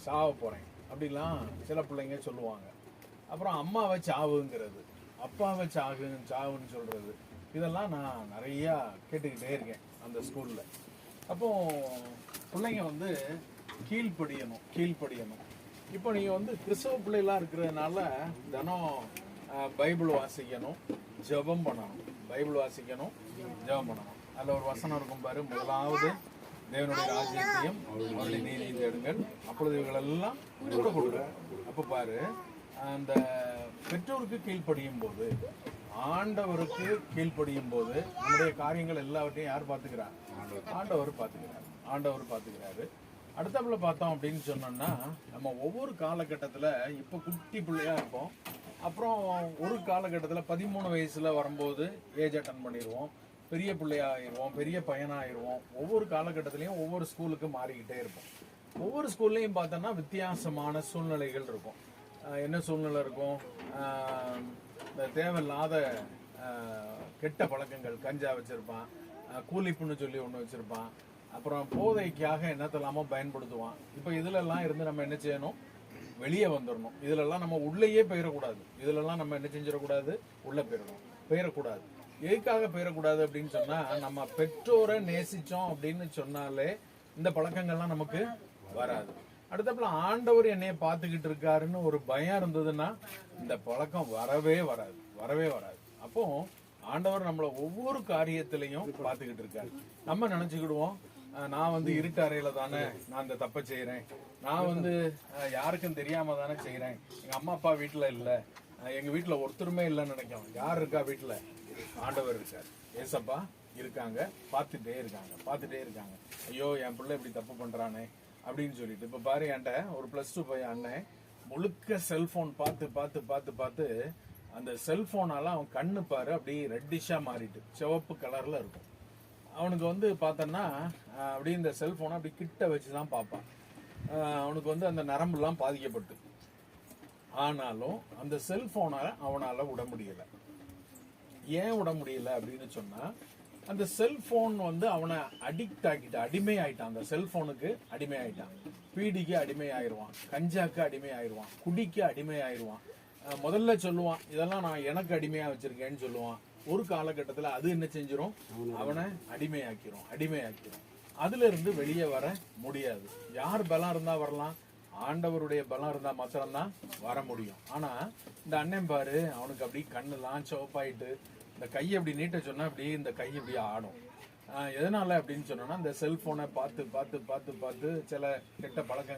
சாவ போகிறேன் அப்படிலாம் சில பிள்ளைங்க சொல்லுவாங்க. அப்புறம் அம்மாவை சாவுங்கிறது, அப்பாவை சாவுன்னு சொல்கிறது, இதெல்லாம் நான் நிறையா கேட்டுக்கிட்டே இருக்கேன் அந்த ஸ்கூலில். அப்போ பிள்ளைங்க வந்து கீழ்ப்படியணும். இப்போ நீங்கள் வந்து கிறிஸ்தவ பிள்ளைகளாக இருக்கிறதுனால தினம் பைபிள் வாசிக்கணும், ஜெபம் பண்ணணும். பைபிள் வாசிக்கணும், ஜெபம் பண்ணணும். அதில் ஒரு வசனம் இருக்கும் பாரு, முதலாவது தேவனுடைய ராஜ்யத்தையும் அவருடைய நீதியை தேடுங்கள், அப்பொழுது இவங்களெல்லாம் கூட கொடுக்குறாரு. அப்போ பாரு, அந்த பெற்றோருக்கு கீழ்ப்படியும் போது, ஆண்டவருக்கு கீழ்ப்படியும் போது நம்முடைய காரியங்கள் எல்லாவற்றையும் யார் பார்த்துக்கிறார்? ஆண்டவர் பார்த்துக்கிறாரு. அடுத்தப்புல பார்த்தோம் அப்படின்னு சொன்னோம்னா, நம்ம ஒவ்வொரு காலகட்டத்தில் இப்போ குட்டி பிள்ளையா இருப்போம். அப்புறம் ஒரு காலகட்டத்தில் 13 வயசுல வரும்போது ஏஜ் அட்டன் பண்ணிடுவோம், பெரிய பிள்ளையாகிடுவோம், பெரிய பையனாகிடுவோம். ஒவ்வொரு காலகட்டத்திலையும் ஒவ்வொரு ஸ்கூலுக்கு மாறிக்கிட்டே இருப்போம். ஒவ்வொரு ஸ்கூல்லையும் பார்த்தோன்னா வித்தியாசமான சூழ்நிலைகள் இருக்கும். என்ன சூழ்நிலை இருக்கும்? இந்த தேவையில்லாத கெட்ட பழக்கங்கள், கஞ்சா வச்சிருப்பான், கூலிப்புன்னு சொல்லி ஒன்று வச்சிருப்பான், அப்புறம் போதைக்காக என்னத்தெல்லாமோ பயன்படுத்துவான். இப்போ இதுலெல்லாம் இருந்து நம்ம என்ன செய்யணும்? வெளியே வந்துடணும். இதுலெல்லாம் நம்ம உள்ளேயே போயிடக்கூடாது. இதுலெல்லாம் நம்ம என்ன செஞ்சிடக்கூடாது? உள்ளே போயிடக்கூடாது. எதுக்காக போயிடக்கூடாது அப்படின்னு சொன்னா, நம்ம பெற்றோரை நேசிச்சோம் அப்படின்னு சொன்னாலே இந்த பழக்கங்கள்லாம் நமக்கு வராது. அடுத்தப்பல ஆண்டவர் என்னைய பார்த்துக்கிட்டு இருக்காருன்னு ஒரு பயம் இருந்ததுன்னா இந்த பழக்கம் வரவே வராது. அப்போ ஆண்டவர் நம்மள ஒவ்வொரு காரியத்திலையும் பார்த்துக்கிட்டு இருக்காரு. நம்ம நினைச்சுக்கிடுவோம், நான் வந்து இருட்டு அறையில தானே நான் இந்த தப்பை செய்யறேன், நான் வந்து யாருக்கும் தெரியாம தானே செய்யறேன், எங்க அம்மா அப்பா வீட்டுல இல்ல, எங்க வீட்டுல ஒருத்தருமே இல்லைன்னு நினைக்கிறோம். யார் இருக்கா வீட்டுல? ஆண்டவர் இருக்காரு, ஏசப்பா இருக்காங்க, பார்த்துட்டே இருக்காங்க. ஐயோ என் பிள்ளை இப்படி தப்பு பண்றானே அப்படின்னு சொல்லிட்டு. இப்ப பாரு, என்கிட்ட ஒரு +2 பையன் அண்ணன் முழுக்க செல்போன் பார்த்து அந்த செல்போனால அவன் கண்ணு பாரு அப்படி ரெட்டிஷா மாறிட்டு சிவப்பு கலர்ல இருக்கும். அவனுக்கு வந்து பார்த்தோன்னா அப்படி இந்த செல்போனை அப்படி கிட்ட வச்சுதான் பார்ப்பான். அவனுக்கு வந்து அந்த நரம்புலாம் பாதிக்கப்பட்டு, ஆனாலும் அந்த செல்போனை அவனால விட முடியல. ஏன் விட முடியல அப்படின்னு சொன்னா, அந்த செல்போன் வந்து அவனை அடிமை ஆயிட்டான். அந்த செல்போனுக்கு அடிமை ஆயிட்டான். பீடிக்கு அடிமை ஆயிடுவான், கஞ்சாக்கு அடிமை ஆயிடுவான், குடிக்கு அடிமை ஆயிடுவான். முதல்ல சொல்லுவான், இதெல்லாம் நான் எனக்கு அடிமையா வச்சிருக்கேன்னு சொல்லுவான். ஒரு காலகட்டத்தில் அது என்ன செஞ்சிரும்? அவனை அடிமையாக்கிரும். அதுல இருந்து வெளியே வர முடியாது. யார் பலம் இருந்தா வரலாம்? ஆண்டவருடைய பலம் இருந்தா மாத்திரம்தான் வர முடியும். ஆனா இந்த அண்ணன் பாரு, அவனுக்கு அப்படி கண்ணெல்லாம் சிவப்பாயிட்டு, இந்த கையை அப்படி நீட்ட சொன்னா அப்படி இந்த கை இப்படி ஆடும். எதனால அப்படின்னு சொன்னோம்னா, இந்த செல்போனை பார்த்து சில கெட்ட பழக்கங்கள்